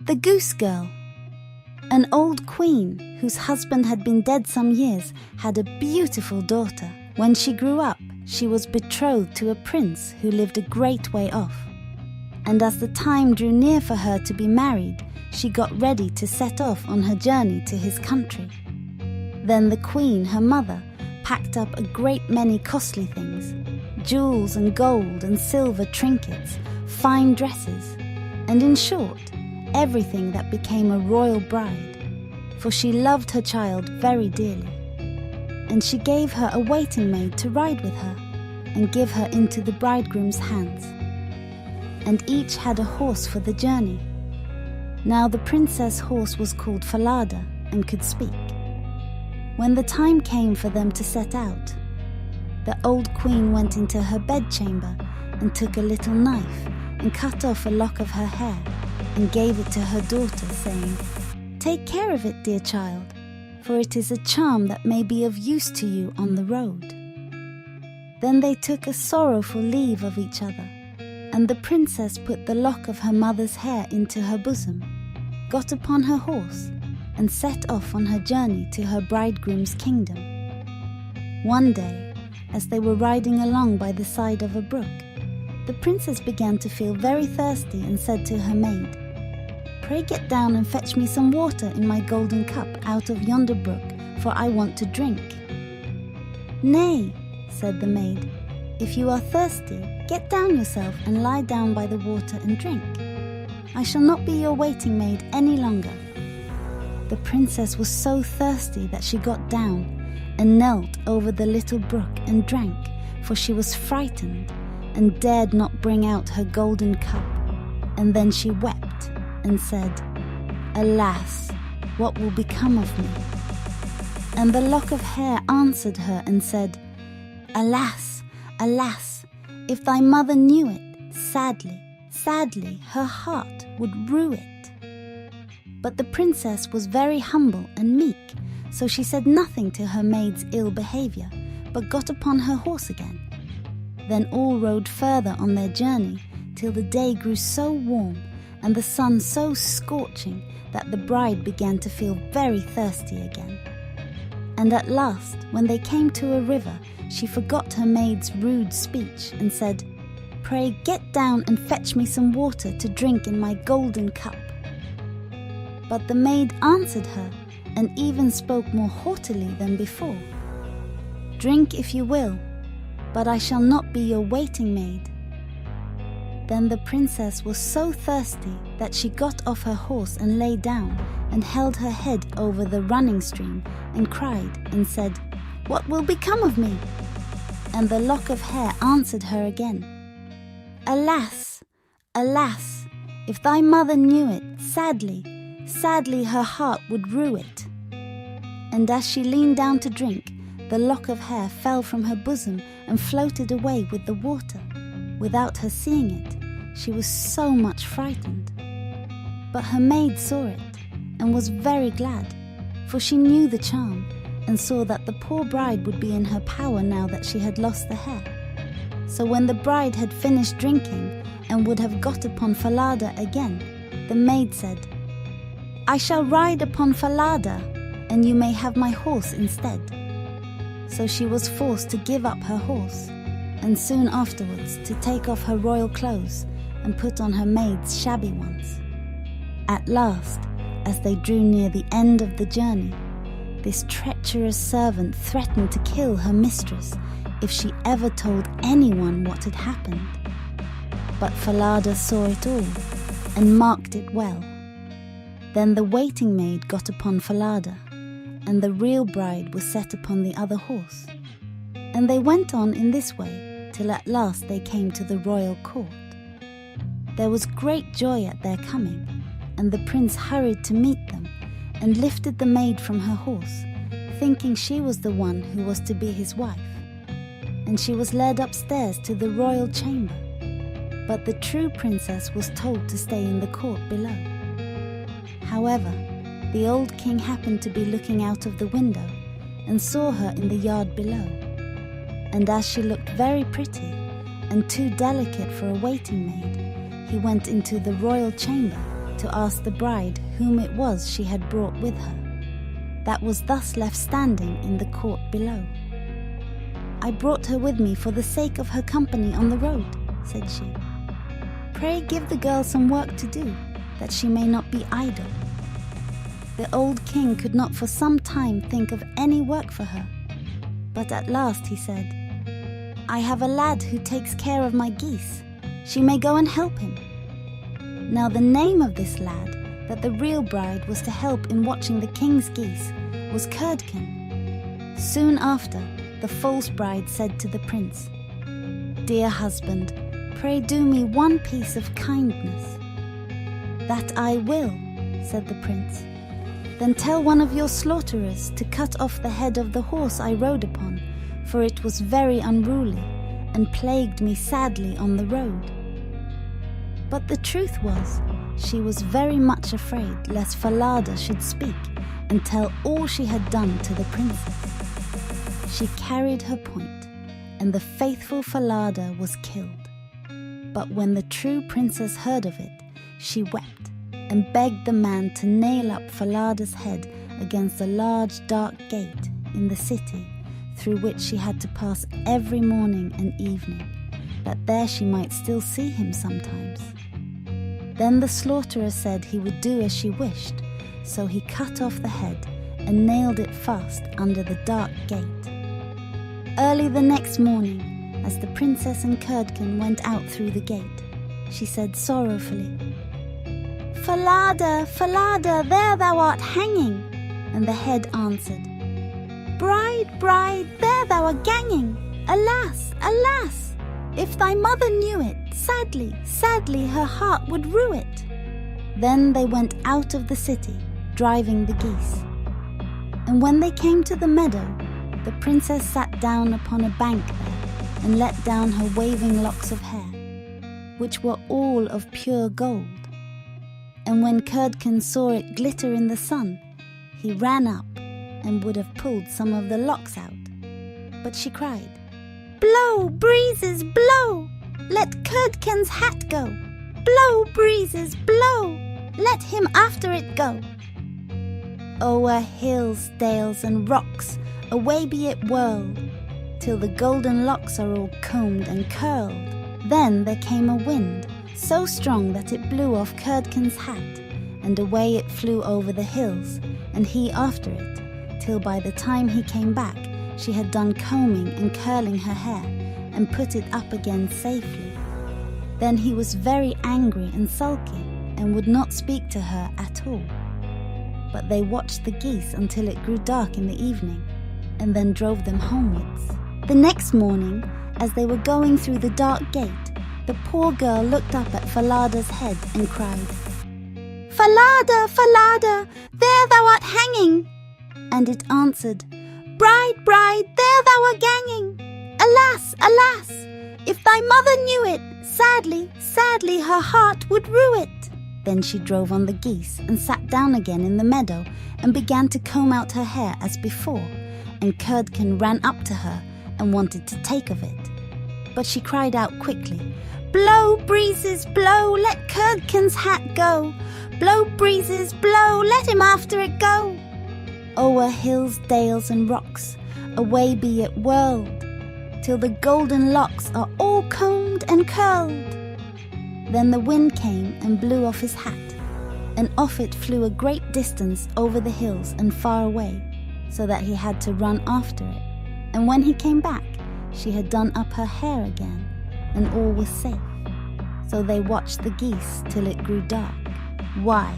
The Goose Girl. An old queen, whose husband had been dead some years, had a beautiful daughter. When she grew up, she was betrothed to a prince who lived a great way off. And as the time drew near for her to be married, she got ready to set off on her journey to his country. Then the queen, her mother, packed up a great many costly things, jewels and gold and silver trinkets, fine dresses, and in short, everything that became a royal bride, for she loved her child very dearly. And she gave her a waiting maid to ride with her and give her into the bridegroom's hands. And each had a horse for the journey. Now the princess' horse was called Falada and could speak. When the time came for them to set out, the old queen went into her bedchamber and took a little knife and cut off a lock of her hair and gave it to her daughter, saying, "Take care of it, dear child, for it is a charm that may be of use to you on the road." Then they took a sorrowful leave of each other, and the princess put the lock of her mother's hair into her bosom, got upon her horse, and set off on her journey to her bridegroom's kingdom. One day, as they were riding along by the side of a brook, the princess began to feel very thirsty and said to her maid, "Pray get down and fetch me some water in my golden cup out of yonder brook, for I want to drink." "Nay," said the maid, "if you are thirsty, get down yourself and lie down by the water and drink. I shall not be your waiting maid any longer." The princess was so thirsty that she got down and knelt over the little brook and drank, for she was frightened and dared not bring out her golden cup. And then she wept and said, "Alas, what will become of me?" And the lock of hair answered her and said, "Alas, alas, if thy mother knew it, sadly, sadly, her heart would rue it." But the princess was very humble and meek, so she said nothing to her maid's ill behavior, but got upon her horse again. Then all rode further on their journey, till the day grew so warm and the sun so scorching that the bride began to feel very thirsty again. And at last, when they came to a river, she forgot her maid's rude speech and said, "Pray get down and fetch me some water to drink in my golden cup." But the maid answered her, and even spoke more haughtily than before, "Drink if you will, but I shall not be your waiting maid." Then the princess was so thirsty that she got off her horse and lay down and held her head over the running stream and cried and said, "What will become of me?" And the lock of hair answered her again, "Alas, alas, if thy mother knew it, sadly, sadly her heart would rue it." And as she leaned down to drink, the lock of hair fell from her bosom and floated away with the water, without her seeing it. She was so much frightened. But her maid saw it, and was very glad, for she knew the charm, and saw that the poor bride would be in her power now that she had lost the hair. So when the bride had finished drinking, and would have got upon Falada again, the maid said, "I shall ride upon Falada, and you may have my horse instead." So she was forced to give up her horse, and soon afterwards to take off her royal clothes and put on her maid's shabby ones. At last, as they drew near the end of the journey, this treacherous servant threatened to kill her mistress if she ever told anyone what had happened. But Falada saw it all and marked it well. Then the waiting maid got upon Falada, and the real bride was set upon the other horse. And they went on in this way till at last they came to the royal court. There was great joy at their coming, and the prince hurried to meet them and lifted the maid from her horse, thinking she was the one who was to be his wife. And she was led upstairs to the royal chamber, but the true princess was told to stay in the court below. However, the old king happened to be looking out of the window and saw her in the yard below. And as she looked very pretty and too delicate for a waiting maid, he went into the royal chamber to ask the bride whom it was she had brought with her, that was thus left standing in the court below. "I brought her with me for the sake of her company on the road," said she. "Pray give the girl some work to do, that she may not be idle." The old king could not for some time think of any work for her, but at last he said, "I have a lad who takes care of my geese. She may go and help him." Now the name of this lad, that the real bride was to help in watching the king's geese, was Curdken. Soon after, the false bride said to the prince, "Dear husband, pray do me one piece of kindness." "That I will," said the prince. "Then tell one of your slaughterers to cut off the head of the horse I rode upon, for it was very unruly, and plagued me sadly on the road." But the truth was, she was very much afraid lest Falada should speak and tell all she had done to the princess. She carried her point, and the faithful Falada was killed. But when the true princess heard of it, she wept and begged the man to nail up Falada's head against a large dark gate in the city, through which she had to pass every morning and evening, that there she might still see him sometimes. Then the slaughterer said he would do as she wished, so he cut off the head and nailed it fast under the dark gate. Early the next morning, as the princess and Curdken went out through the gate, she said sorrowfully, "Falada, Falada, there thou art hanging." And the head answered, "Bride, bride, there thou art ganging. Alas, alas! If thy mother knew it, sadly, sadly her heart would rue it." Then they went out of the city, driving the geese. And when they came to the meadow, the princess sat down upon a bank there and let down her waving locks of hair, which were all of pure gold. And when Curdken saw it glitter in the sun, he ran up and would have pulled some of the locks out. But she cried, "Blow, breezes, blow! Let Curdken's hat go! Blow, breezes, blow! Let him after it go!" O'er hills, dales, and rocks, away be it whirled, till the golden locks are all combed and curled. Then there came a wind, so strong that it blew off Curdken's hat, and away it flew over the hills, and he after it, till by the time he came back, she had done combing and curling her hair, and put it up again safely. Then he was very angry and sulky, and would not speak to her at all. But they watched the geese until it grew dark in the evening, and then drove them homewards. The next morning, as they were going through the dark gate, the poor girl looked up at Falada's head and cried, "Falada, Falada, there thou art hanging!" And it answered, "Bride, bride, there thou art ganging! Alas, alas! If thy mother knew it, sadly, sadly her heart would rue it." Then she drove on the geese and sat down again in the meadow and began to comb out her hair as before, and Curdken ran up to her and wanted to take of it. But she cried out quickly, "Blow, breezes, blow, let Curdken's hat go! Blow, breezes, blow, let him after it go!" O'er hills, dales, and rocks, away be it whirled, till the golden locks are all combed and curled. Then the wind came and blew off his hat, and off it flew a great distance over the hills and far away, so that he had to run after it. And when he came back, she had done up her hair again, and all was safe. So they watched the geese till it grew dark. "Why?"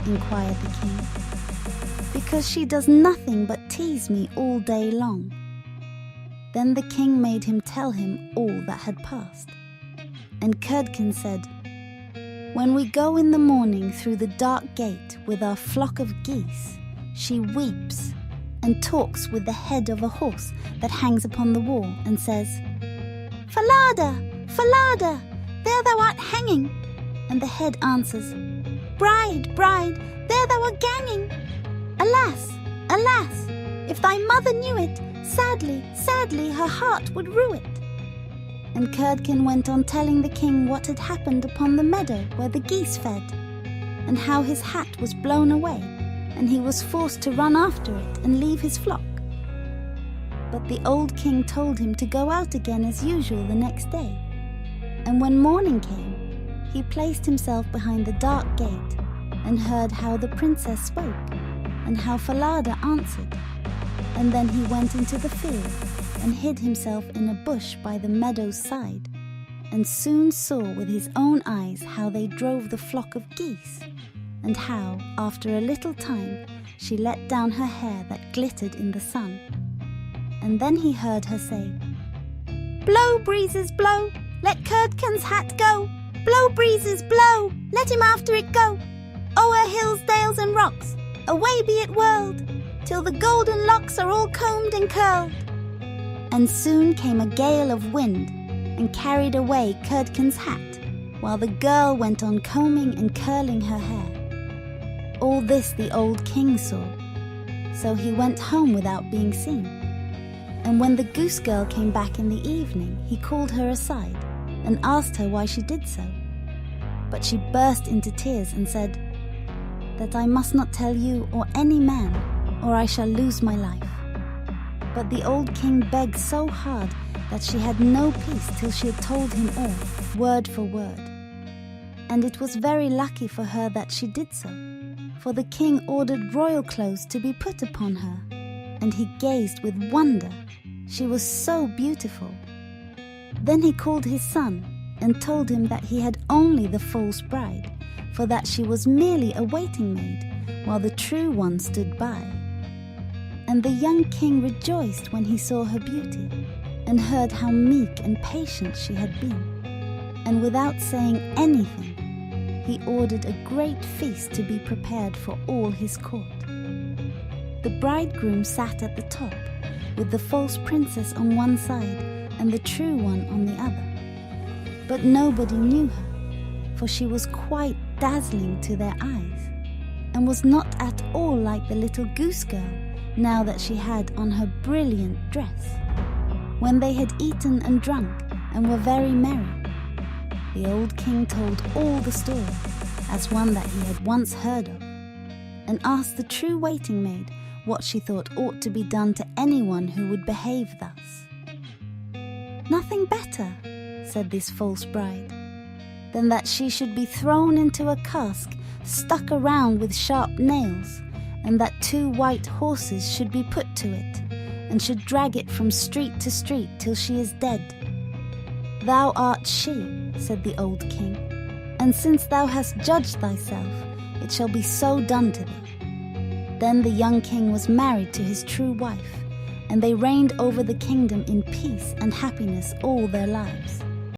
inquired the king. "Because she does nothing but tease me all day long." Then the king made him tell him all that had passed. And Curdken said, "When we go in the morning through the dark gate with our flock of geese, she weeps and talks with the head of a horse that hangs upon the wall and says, 'Falada, Falada, there thou art hanging.' And the head answers, 'Bride, bride, there thou art ganging. Alas, alas, if thy mother knew it, sadly, sadly her heart would rue it.' And Curdken went on telling the king what had happened upon the meadow where the geese fed. and how his hat was blown away, and he was forced to run after it and leave his flock. But the old king told him to go out again as usual the next day. And when morning came, he placed himself behind the dark gate and heard how the princess spoke and how Falada answered. And then he went into the field and hid himself in a bush by the meadow's side, and soon saw with his own eyes how they drove the flock of geese, and how, after a little time, she let down her hair that glittered in the sun. And then he heard her say, "Blow, breezes, blow, let Curdken's hat go. Blow, breezes, blow, let him after it go. O'er hills, dales and rocks, away be it whirled, till the golden locks are all combed and curled." And soon came a gale of wind and carried away Curdken's hat, while the girl went on combing and curling her hair. All this the old king saw, so he went home without being seen. And when the goose girl came back in the evening, he called her aside and asked her why she did so. But she burst into tears and said, "That I must not tell you or any man, or I shall lose my life." But the old king begged so hard that she had no peace till she had told him all, word for word. And it was very lucky for her that she did so, for the king ordered royal clothes to be put upon her, and he gazed with wonder. She was so beautiful. Then he called his son and told him that he had only the false bride, for that she was merely a waiting maid, while the true one stood by. And the young king rejoiced when he saw her beauty, and heard how meek and patient she had been. And without saying anything, he ordered a great feast to be prepared for all his court. The bridegroom sat at the top, with the false princess on one side and the true one on the other. But nobody knew her, for she was quite dazzling to their eyes, and was not at all like the little goose girl, now that she had on her brilliant dress. When they had eaten and drunk and were very merry, the old king told all the story, as one that he had once heard of, and asked the true waiting maid what she thought ought to be done to anyone who would behave thus. "Nothing better," said this false bride, "than that she should be thrown into a cask stuck around with sharp nails, and that 2 white horses should be put to it, and should drag it from street to street till she is dead." "Thou art she," said the old king, "and since thou hast judged thyself, it shall be so done to thee." Then the young king was married to his true wife, and they reigned over the kingdom in peace and happiness all their lives.